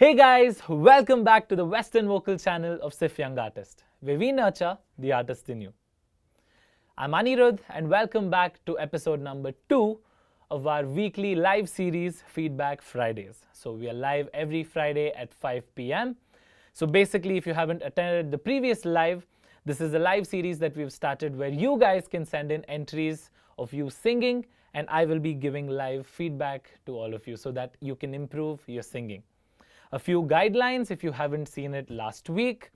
Hey guys, welcome back to the Western Vocal channel of SIFF Young Artiste, where we nurture the artist in you. I'm Anirudh and welcome back to episode number 2 of our weekly live series Feedback Fridays. So we are live every Friday at 5 p.m. So basically, if you haven't attended the previous live, this is a live series that we've started where you guys can send in entries of you singing and I will be giving live feedback to all of you so that you can improve your singing. A few guidelines if you haven't seen it last week.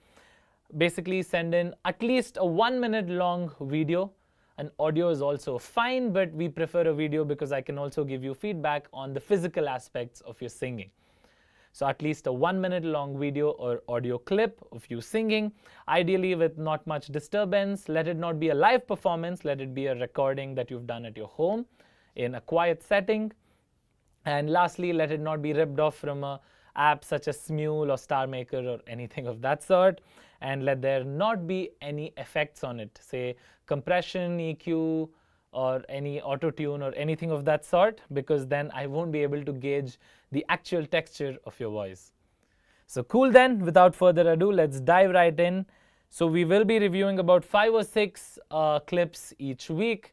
Basically, send in at least a 1 minute long video. An audio is also fine, but we prefer a video because I can also give you feedback on the physical aspects of your singing. So at least a 1 minute long video or audio clip of you singing, ideally with not much disturbance. Let it not be a live performance, let it be a recording that you've done at your home in a quiet setting. And lastly, let it not be ripped off from a apps such as Smule or Star Maker or anything of that sort, and let there not be any effects on it, say compression, EQ, or any auto tune or anything of that sort, because then I won't be able to gauge the actual texture of your voice. So cool then, without further ado, let's dive right in. So we will be reviewing about 5 or 6 clips each week,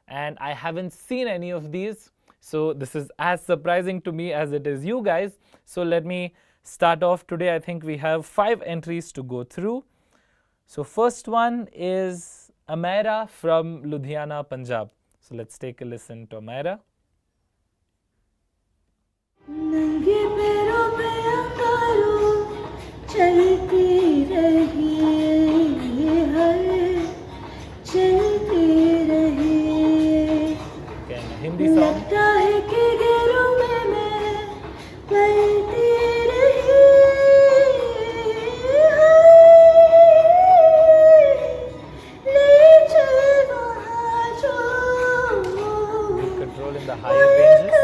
and I haven't seen any of these. So this is as surprising to me as it is you guys. So let me start off today. I think we have 5 entries to go through. So first one is Amara from Ludhiana, Punjab. So let's take a listen to Amara. Again, a Hindi song. Control in the higher ranges.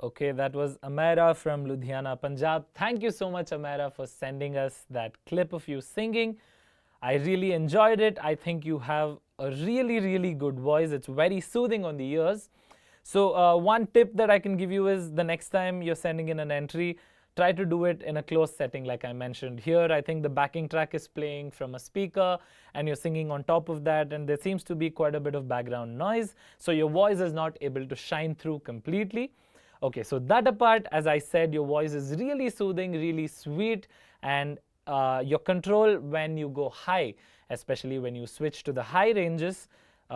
Okay, that was Amara from Ludhiana, Punjab. Thank you so much, Amara, for sending us that clip of you singing. I really enjoyed it. I think you have a really good voice. It's very soothing on the ears. So one tip that I can give you is the next time you're sending in an entry, try to do it in a closed setting like I mentioned. Here, I think the backing track is playing from a speaker and you're singing on top of that, and there seems to be quite a bit of background noise. So your voice is not able to shine through completely. Okay, so that apart, as I said, your voice is really soothing, really sweet, and your control when you go high, especially when you switch to the high ranges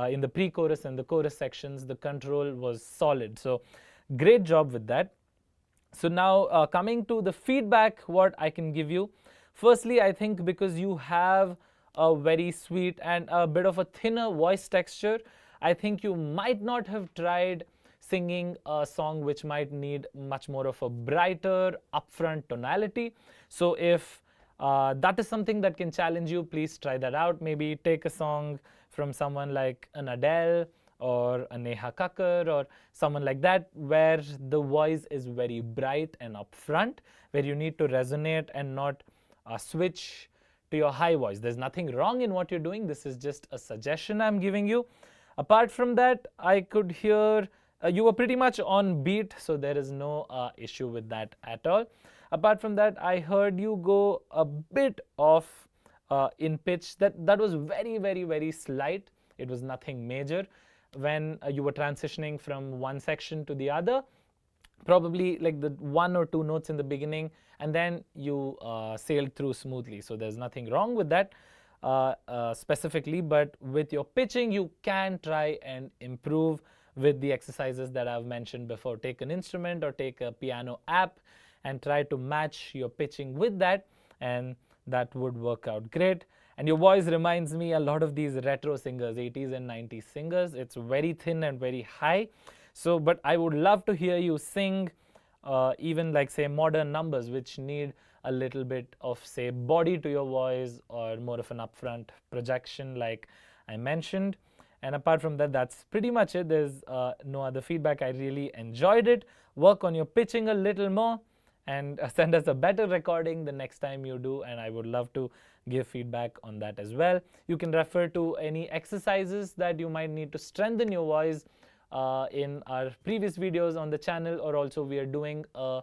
in the pre-chorus and the chorus sections, the control was solid. So great job with that. So now coming to the feedback, what I can give you. Firstly, I think because you have a very sweet and a bit of a thinner voice texture, I think you might not have tried singing a song which might need much more of a brighter upfront tonality. So if that is something that can challenge you, please try that out. Maybe take a song from someone like an Adele or a Neha Kakkar or someone like that, where the voice is very bright and upfront, where you need to resonate and not switch to your high voice. There's nothing wrong in what you're doing. This is just a suggestion I'm giving you. Apart from that, I could hear you were pretty much on beat, so there is no issue with that at all. Apart from that, I heard you go a bit off in pitch. That was very slight. It was nothing major. When you were transitioning from one section to the other, probably like the 1 or 2 notes in the beginning, and then you sailed through smoothly. So there's nothing wrong with that specifically, but with your pitching, you can try and improve with the exercises that I've mentioned before. Take an instrument or take a piano app and try to match your pitching with that, and that would work out great. And your voice reminds me a lot of these retro singers, 80s and 90s singers. It's very thin and very high. So, but I would love to hear you sing even like say modern numbers which need a little bit of say body to your voice or more of an upfront projection like I mentioned. And apart from that, that's pretty much it. There's no other feedback. I really enjoyed it. Work on your pitching a little more and send us a better recording the next time you do, and I would love to give feedback on that as well. You can refer to any exercises that you might need to strengthen your voice in our previous videos on the channel, or also we are doing a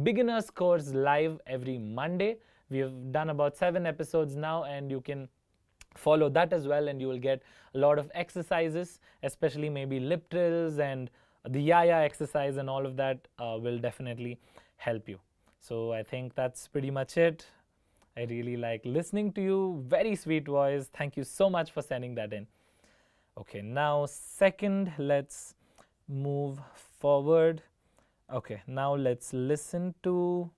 beginners course live every Monday. We have done about 7 episodes now, and you can follow that as well, and you will get a lot of exercises, especially maybe lip trills and the yaya exercise, and all of that will definitely help you. So I think that's pretty much it. I really like listening to you. Very sweet voice. Thank you so much for sending that in. Okay, now second, let's move forward. Okay, now let's listen to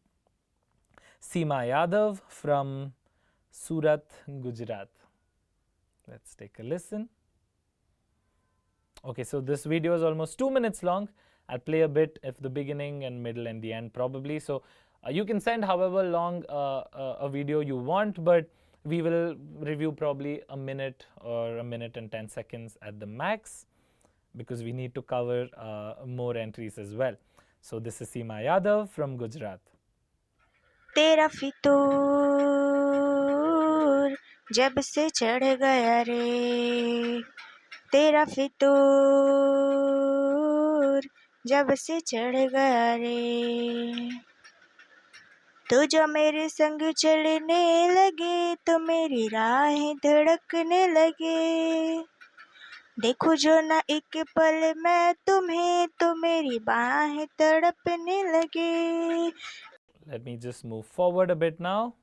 Seema Yadav from Surat, Gujarat. Let's take a listen. Okay, so this video is almost 2 minutes long. I'll play a bit of the beginning and middle and the end probably. So you can send however long a video you want, but we will review probably a minute or a minute and 10 seconds at the max, because we need to cover more entries as well. So this is Seema Yadav from Gujarat. तेरा फितूर जब से चढ़ गया रे, तेरा फितूर जब से चढ़ गया रे, तू जो मेरे संग चलने लगे तो मेरी राहें धड़कने लगे, देखो जो ना एक पल मैं तुम्हें तो मेरी बाहें तड़पने लगे. Let me just move forward a bit now.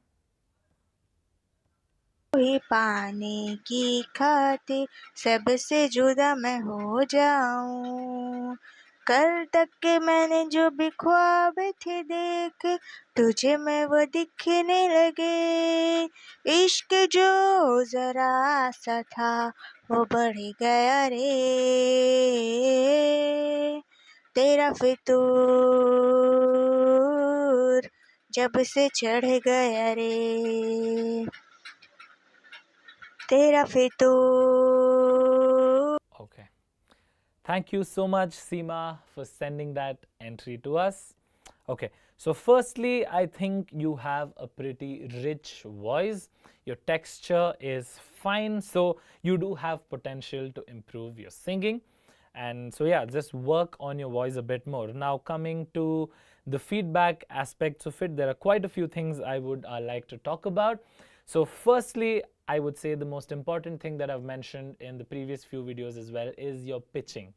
ही पाने की खातिर सबसे जुदा मैं हो जाऊं, कल तक के मैंने जो भी ख्वाब थे देख तुझे में वो दिखने लगे, इश्क जो जरा सा था वो बढ़ गया रे, तेरा फितूर जब से चढ़ गया रे, तेरा फितूर. Okay. Thank you so much, Seema, for sending that entry to us. Okay, so firstly, I think you have a pretty rich voice. Your texture is fine, so you do have potential to improve your singing. And so yeah, just work on your voice a bit more. Now coming to the feedback aspects of it, there are quite a few things I would like to talk about. So firstly, I would say the most important thing that I've mentioned in the previous few videos as well is your pitching,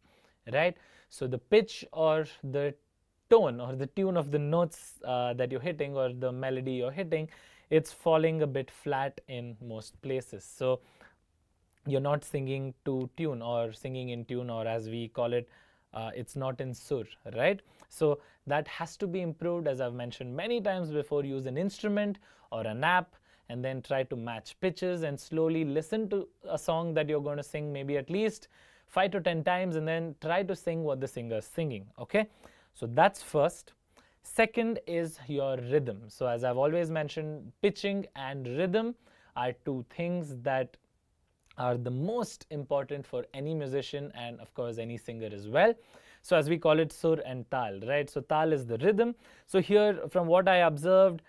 right? So the pitch or the tone or the tune of the notes that you're hitting, or the melody you're hitting, it's falling a bit flat in most places. So you're not singing to tune or singing in tune, or as we call it, it's not in sur, right? So that has to be improved. As I've mentioned many times before, use an instrument or an app and then try to match pitches and slowly listen to a song that you're going to sing maybe at least 5 to 10 times, and then try to sing what the singer is singing, okay? So that's first. Second is your rhythm. So as I've always mentioned, pitching and rhythm are two things that are the most important for any musician, and of course any singer as well. So as we call it, sur and tal, right? So tal is the rhythm. So here, from what I observed,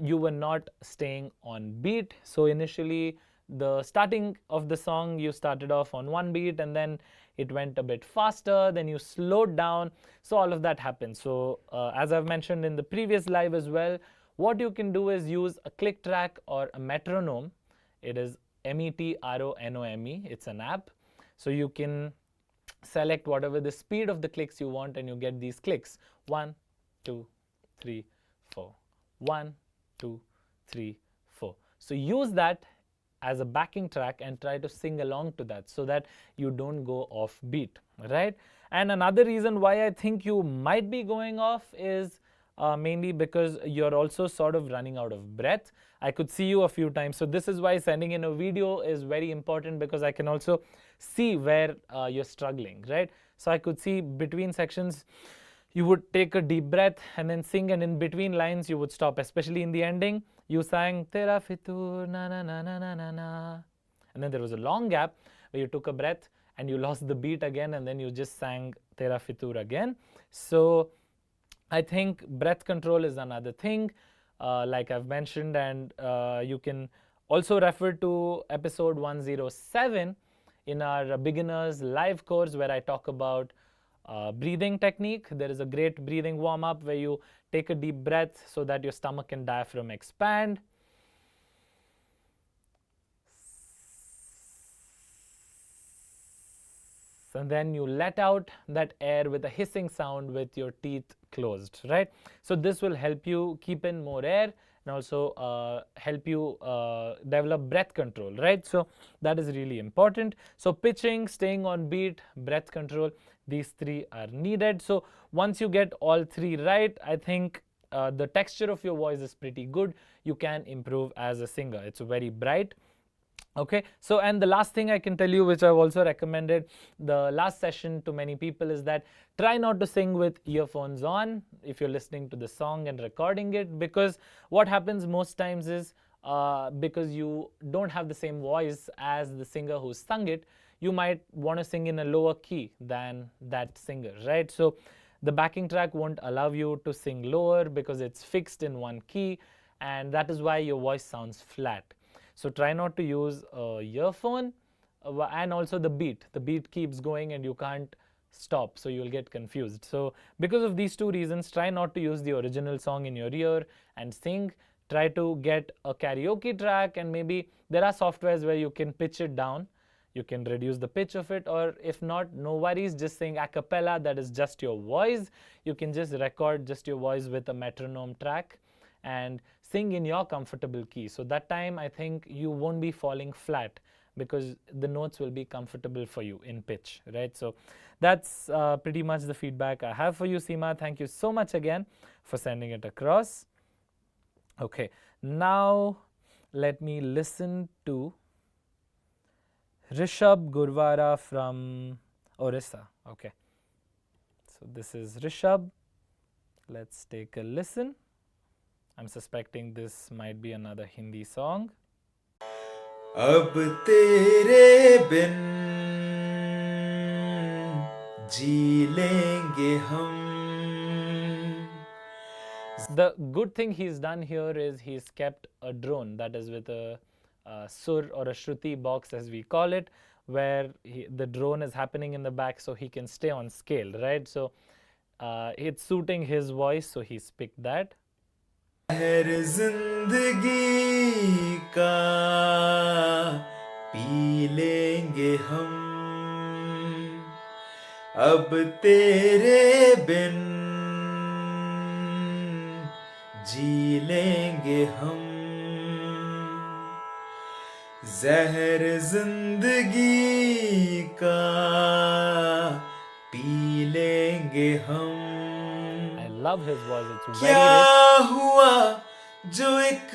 you were not staying on beat. So initially, the starting of the song, you started off on one beat and then it went a bit faster, then you slowed down. So all of that happened. So as I've mentioned in the previous live as well, what you can do is use a click track or a metronome. It is METRONOME. It's an app. So you can select whatever the speed of the clicks you want, and you get these clicks: 1, 2, 3, 4. 1, 2, 3, 4. So use that as a backing track and try to sing along to that, so that you don't go off beat, right? And another reason why I think you might be going off is mainly because you're also sort of running out of breath. I could see you a few times. So this is why sending in a video is very important, because I can also see where you're struggling, right? So I could see between sections, you would take a deep breath and then sing, and in between lines you would stop, especially in the ending. You sang Tera Fitur na na na na na na na, and then there was a long gap where you took a breath and you lost the beat again, and then you just sang Tera Fitur again. So I think breath control is another thing, like I've mentioned, and you can also refer to episode 107 in our beginners live course where I talk about breathing technique. There is a great breathing warm up where you take a deep breath so that your stomach and diaphragm expand. And then you let out that air with a hissing sound with your teeth closed, right? So this will help you keep in more air and also help you develop breath control, right? So that is really important. So pitching, staying on beat, breath control, these three are needed. So once you get all three right, I think the texture of your voice is pretty good. You can improve as a singer. It's very bright. Okay, so and the last thing I can tell you, which I've also recommended the last session to many people, is that try not to sing with earphones on if you're listening to the song and recording it, because what happens most times is because you don't have the same voice as the singer who sung it, you might want to sing in a lower key than that singer, right? So the backing track won't allow you to sing lower because it's fixed in one key, and that is why your voice sounds flat. So try not to use a earphone, and also the beat. The beat keeps going and you can't stop, so you'll get confused. So because of these two reasons, try not to use the original song in your ear and sing. Try to get a karaoke track, and maybe there are softwares where you can pitch it down. You can reduce the pitch of it, or if not, no worries, just sing a cappella, that is just your voice. You can just record just your voice with a metronome track and sing in your comfortable key. So that time I think you won't be falling flat because the notes will be comfortable for you in pitch, right? So that's pretty much the feedback I have for you, Seema. Thank you so much again for sending it across. Okay, now let me listen to Rishabh Gurwara from Orissa. Okay, so this is Rishabh. Let's take a listen. I'm suspecting this might be another Hindi song. अब तेरे बिन जी लेंगे हम. The good thing he's done here is he's kept a drone, that is with a sur or a shruti box as we call it, where the drone is happening in the back so he can stay on scale, right? So it's suiting his voice, so he's picked that. हर जिंदगी का P लेंगे हम, अब तेरे बिन जी लेंगे हम. जहर जिंदगी का पी लेंगे हम. I love his voice, it's very क्या rich. हुआ जो एक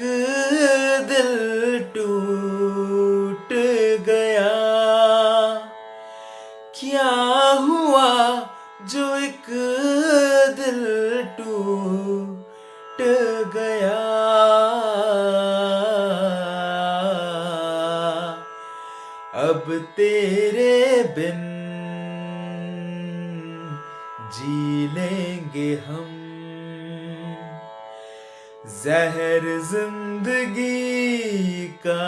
दिल टूट गया, क्या हुआ जो एक दिल टूट गया. अब तेरे बिन जी लेंगे हम. जहर जिंदगी का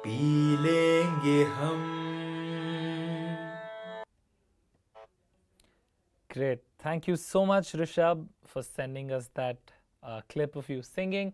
पी लेंगे हम. Great. Thank you so much, Rishabh, for sending us that clip of you singing.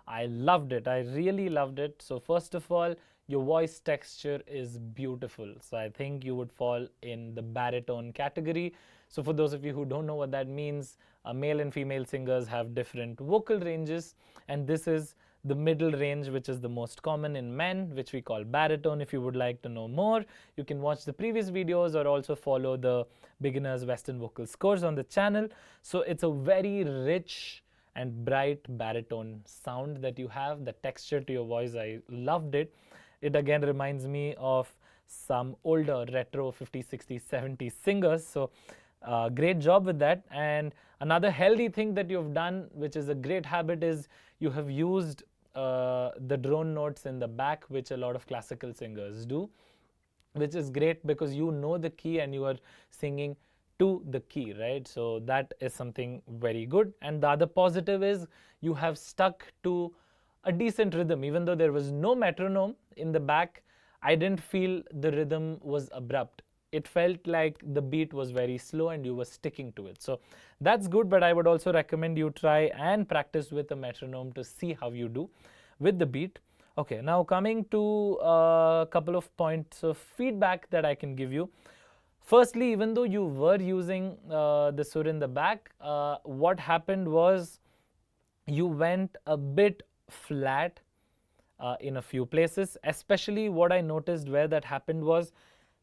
I loved it. I really loved it. So first of all, your voice texture is beautiful. So I think you would fall in the baritone category. So for those of you who don't know what that means, male and female singers have different vocal ranges, and this is the middle range, which is the most common in men, which we call baritone. If you would like to know more, you can watch the previous videos or also follow the beginners Western vocals course on the channel. So it's a very rich and bright baritone sound that you have. The texture to your voice, I loved it. It again reminds me of some older retro 50s, 60s, 70s singers. So great job with that. And another healthy thing that you've done, which is a great habit, is you have used the drone notes in the back, which a lot of classical singers do, which is great because you know the key and you are singing to the key, right? So that is something very good. And the other positive is you have stuck to a decent rhythm. Even though there was no metronome in the back, I didn't feel the rhythm was abrupt. It felt like the beat was very slow and you were sticking to it. So that's good, but I would also recommend you try and practice with a metronome to see how you do with the beat. Okay, now coming to a couple of points of feedback that I can give you. Firstly, even though you were using the sur in the back, what happened was you went a bit flat in a few places. Especially what I noticed where that happened was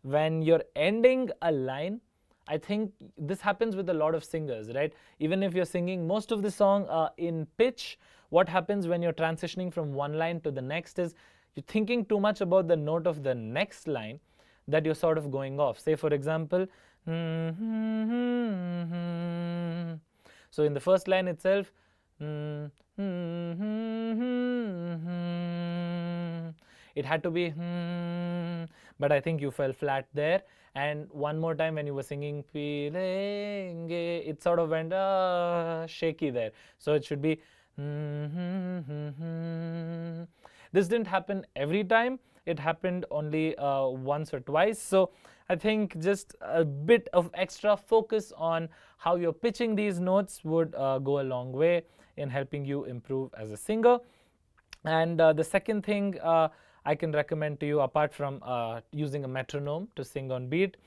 when you're ending a line. I think this happens with a lot of singers, right? Even if you're singing most of the song in pitch, what happens when you're transitioning from one line to the next is you're thinking too much about the note of the next line that you're sort of going off. Say, for example, so in the first line itself, it had to be, but I think you fell flat there. And one more time when you were singing, it sort of went shaky there. So it should be, this didn't happen every time. It happened only once or twice. So I think just a bit of extra focus on how you're pitching these notes would go a long way in helping you improve as a singer. And the second thing I can recommend to you, apart from using a metronome to sing on beat,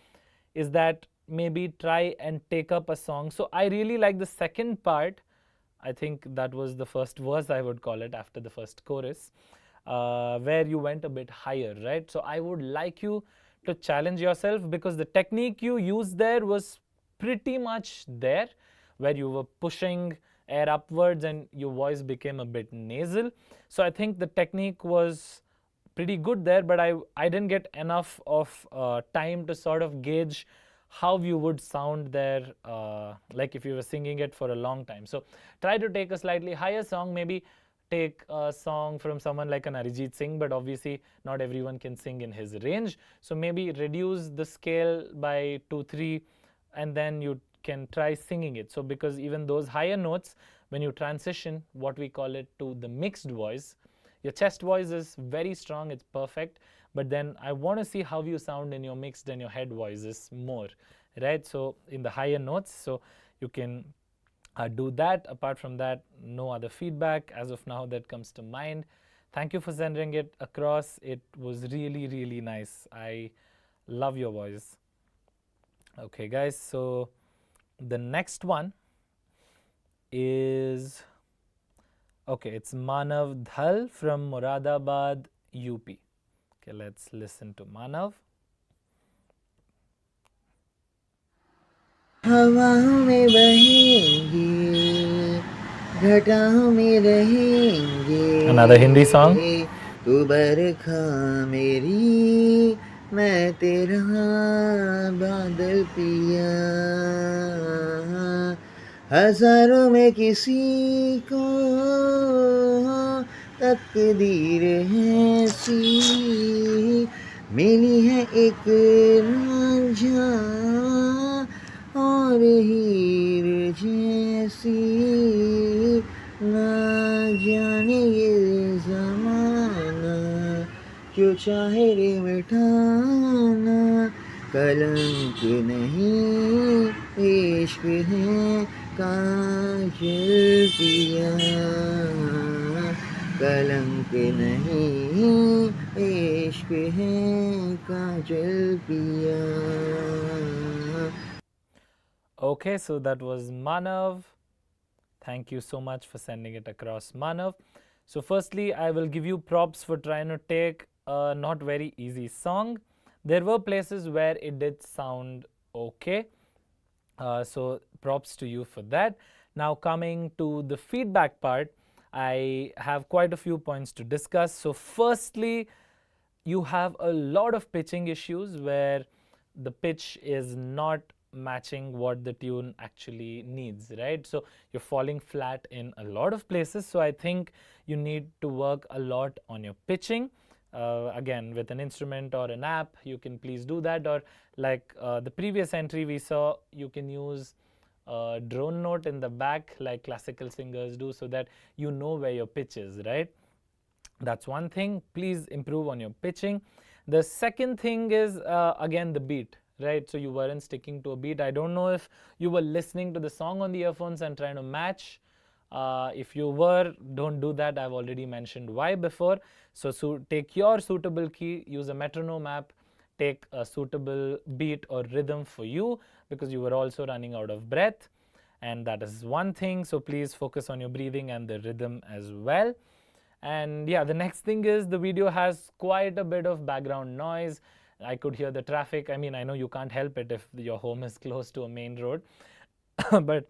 is that maybe try and take up a song. So I really like the second part. I think that was the first verse, I would call it, after the first chorus, where you went a bit higher, right? So I would like you to challenge yourself, because the technique you used there was pretty much there, where you were pushing air upwards and your voice became a bit nasal. So I think the technique was pretty good there, but I didn't get enough of time to sort of gauge how you would sound there, like if you were singing it for a long time. So try to take a slightly higher song, maybe take a song from someone like an Arijit Singh, but obviously not everyone can sing in his range. So maybe reduce the scale by 2, 3, and then you can try singing it. So because even those higher notes, when you transition, what we call it, to the mixed voice, your chest voice is very strong, it's perfect, but then I want to see how you sound in your mixed and your head voices more, right? So in the higher notes, so you can do that. Apart from that, no other feedback as of now that comes to mind. Thank you for sending it across. It was really, really nice. I love your voice. Okay, guys, so the next one is, okay, it's Manav Dhal from Moradabad, UP. Okay, let's listen to Manav. हवाओं में बहेंगे, घटाओं में रहेंगे, Another Hindi song. तू बरखा मेरी, मैं तेरा बादल पिया, हजारों में किसी को तकदीर ऐसी मिली है एक रांझा और हीर जैसी, ना जाने ये ज़माना जो चाहे रे मिटाना, कलंक नहीं इश्क है काजल पिया, कलंक नहीं इश्क है काजल पिया. Okay, so that was Manav. Thank you so much for sending it across, Manav. So firstly, I will give you props for trying to take a not very easy song. There were places where it did sound okay. So props to you for that. Now coming to the feedback part, I have quite a few points to discuss. So firstly, you have a lot of pitching issues where the pitch is not matching what the tune actually needs, right? So you're falling flat in a lot of places. So I think you need to work a lot on your pitching. Again, with an instrument or an app, you can please do that. Or like the previous entry we saw, you can use a drone note in the back like classical singers do, so that you know where your pitch is, right? That's one thing. Please improve on your pitching. The second thing is again the beat, right? So you weren't sticking to a beat. I don't know if you were listening to the song on the earphones and trying to match. If you were, don't do that. I've already mentioned why before. So take your suitable key, use a metronome app, take a suitable beat or rhythm for you, because you were also running out of breath. And that is one thing. So please focus on your breathing and the rhythm as well. And yeah, the next thing is the video has quite a bit of background noise. I could hear the traffic. I mean, I know you can't help it if your home is close to a main road, but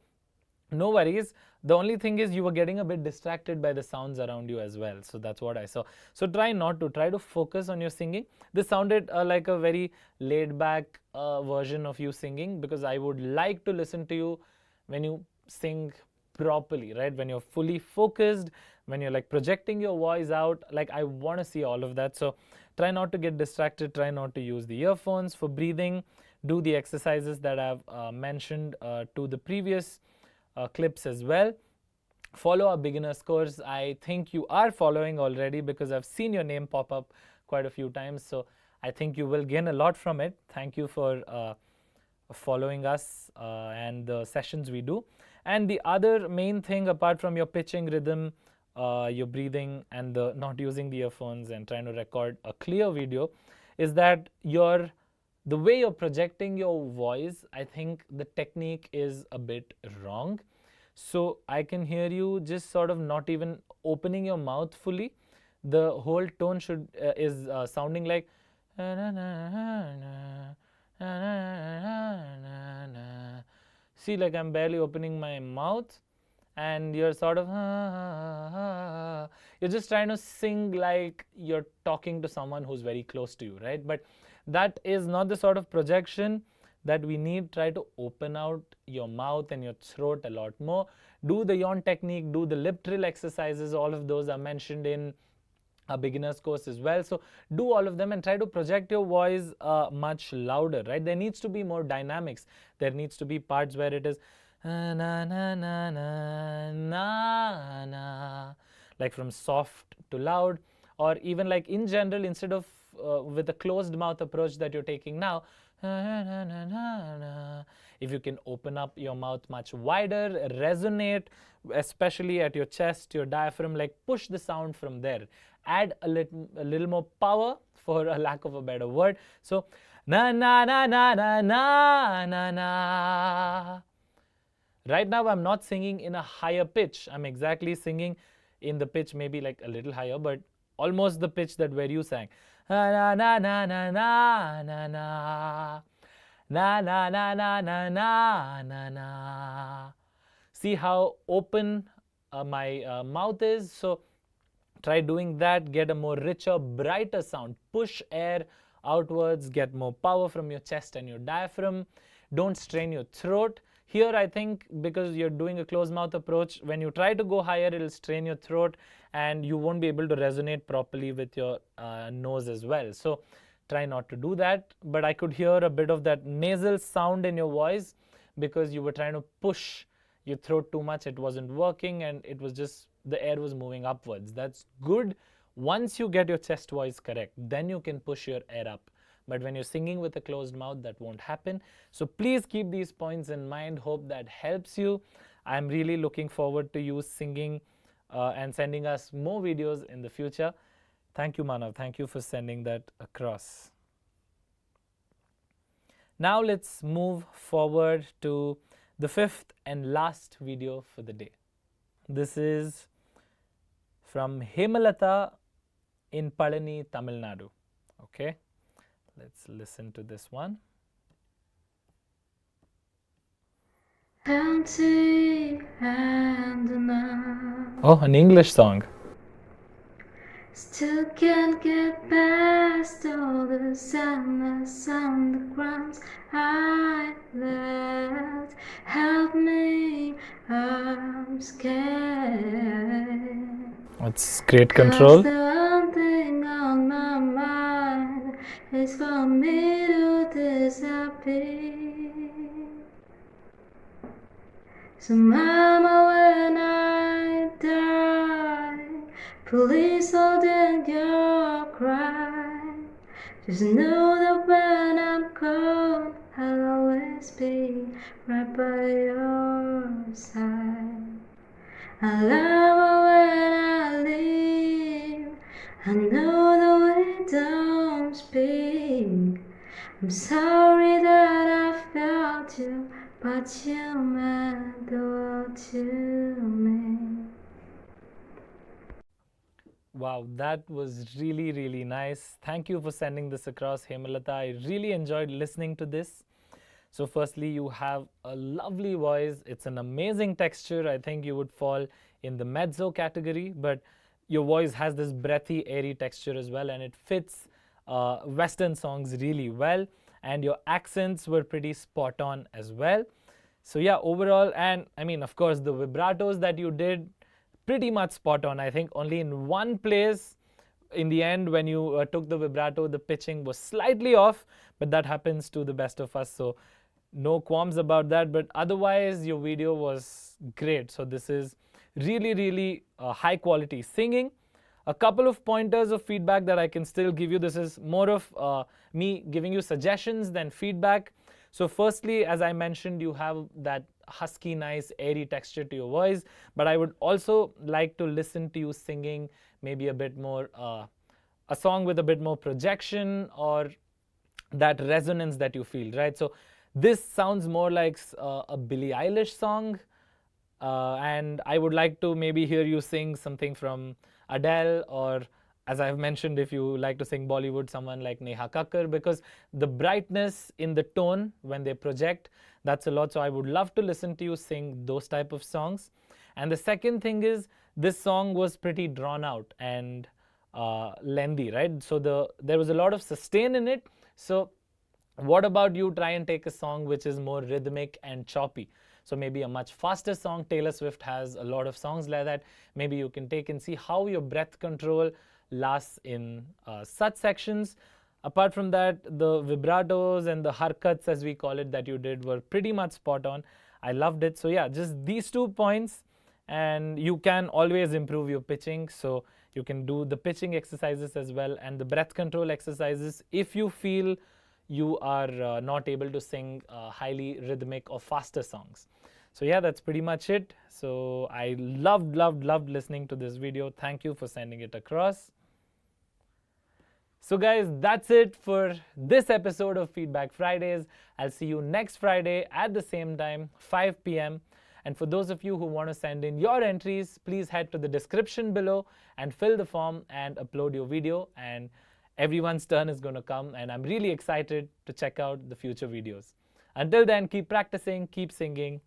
no worries. The only thing is you were getting a bit distracted by the sounds around you as well. So that's what I saw. So try to focus on your singing. This sounded like a very laid back version of you singing, because I would like to listen to you when you sing properly, right? When you're fully focused, when you're like projecting your voice out, like I want to see all of that. So try not to get distracted, try not to use the earphones. For breathing, do the exercises that I've mentioned to the previous clips as well. Follow our beginners course. I think you are following already, because I've seen your name pop up quite a few times. So I think you will gain a lot from it. Thank you for following us and the sessions we do. And the other main thing, apart from your pitching, rhythm, your breathing, and the not using the earphones and trying to record a clear video, is that the way you're projecting your voice, I think the technique is a bit wrong. So I can hear you just sort of not even opening your mouth fully. The whole tone is sounding like see, like I'm barely opening my mouth, and you're sort of you're just trying to sing like you're talking to someone who's very close to you, right? But that is not the sort of projection that we need. Try to open out your mouth and your throat a lot more. Do the yawn technique, do the lip trill exercises. All of those are mentioned in a beginner's course as well. So do all of them and try to project your voice much louder, right? There needs to be more dynamics. There needs to be parts where it is na na na na na na, like from soft to loud, or even like in general, instead of with a closed mouth approach that you're taking now, if you can open up your mouth much wider, resonate, especially at your chest, your diaphragm, like push the sound from there. Add a little more power, for a lack of a better word. So na na na na na na na na. Right now I'm not singing in a higher pitch. I'm exactly singing in the pitch, maybe like a little higher, but almost the pitch that where you sang. Na na na na na na na. Na na na na na na na na. See how open my mouth is? So try doing that. Get a more richer, brighter sound. Push air outwards. Get more power from your chest and your diaphragm. Don't strain your throat. Here, I think because you're doing a closed mouth approach, when you try to go higher, it'll strain your throat and you won't be able to resonate properly with your nose as well. So try not to do that. But I could hear a bit of that nasal sound in your voice because you were trying to push your throat too much. It wasn't working and it was just the air was moving upwards. That's good. Once you get your chest voice correct, then you can push your air up. But when you're singing with a closed mouth, that won't happen. So please keep these points in mind. Hope that helps you. I'm really looking forward to you singing and sending us more videos in the future. Thank you, Manav. Thank you for sending that across. Now let's move forward to the fifth and last video for the day. This is from Himalatha in Palani, Tamil Nadu. Okay. Let's listen to this one. Oh, an English song. Still can't get past all the sadness on the grounds I left. Help me, I'm scared. It's great 'Cause control. the one thing on my mind is for me to disappear. So mama, when I die, please hold in your cry. Just know that when I'm gone, I'll always be right by your side. I love her when I leave. I know that we don't speak. I'm sorry that I failed you, but you meant the world to me. Wow, that was really, really nice. Thank you for sending this across, Himalatha. I really enjoyed listening to this. So, firstly, you have a lovely voice. It's an amazing texture. I think you would fall in the mezzo category, but your voice has this breathy, airy texture as well, and it fits Western songs really well. And your accents were pretty spot on as well. So, yeah, overall, and I mean, of course, the vibratos that you did, pretty much spot on. I think only in one place in the end when you took the vibrato, the pitching was slightly off, but that happens to the best of us, so no qualms about that. But otherwise your video was great. So this is really, really high quality singing. A couple of pointers of feedback that I can still give you. This is more of me giving you suggestions than feedback. So firstly, as I mentioned, you have that husky, nice, airy texture to your voice, but I would also like to listen to you singing maybe a bit more, a song with a bit more projection or that resonance that you feel, right? So this sounds more like a Billie Eilish song, and I would like to maybe hear you sing something from Adele, or as I've mentioned, if you like to sing Bollywood, someone like Neha Kakkar, because the brightness in the tone when they project, that's a lot. So I would love to listen to you sing those type of songs. And the second thing is, this song was pretty drawn out and lengthy, right? So there was a lot of sustain in it. So what about you try and take a song which is more rhythmic and choppy? So maybe a much faster song. Taylor Swift has a lot of songs like that. Maybe you can take and see how your breath control lasts in such sections. Apart from that, the vibratos and the harkats, as we call it, that you did were pretty much spot on. I loved it. So yeah, just these 2 points, and you can always improve your pitching. So you can do the pitching exercises as well and the breath control exercises if you feel you are not able to sing highly rhythmic or faster songs. So yeah, that's pretty much it. So I loved listening to this video. Thank you for sending it across. So guys, that's it for this episode of Feedback Fridays. I'll see you next Friday at the same time, 5 p.m. And for those of you who want to send in your entries, please head to the description below and fill the form and upload your video. And everyone's turn is going to come, and I'm really excited to check out the future videos. Until then, keep practicing, keep singing.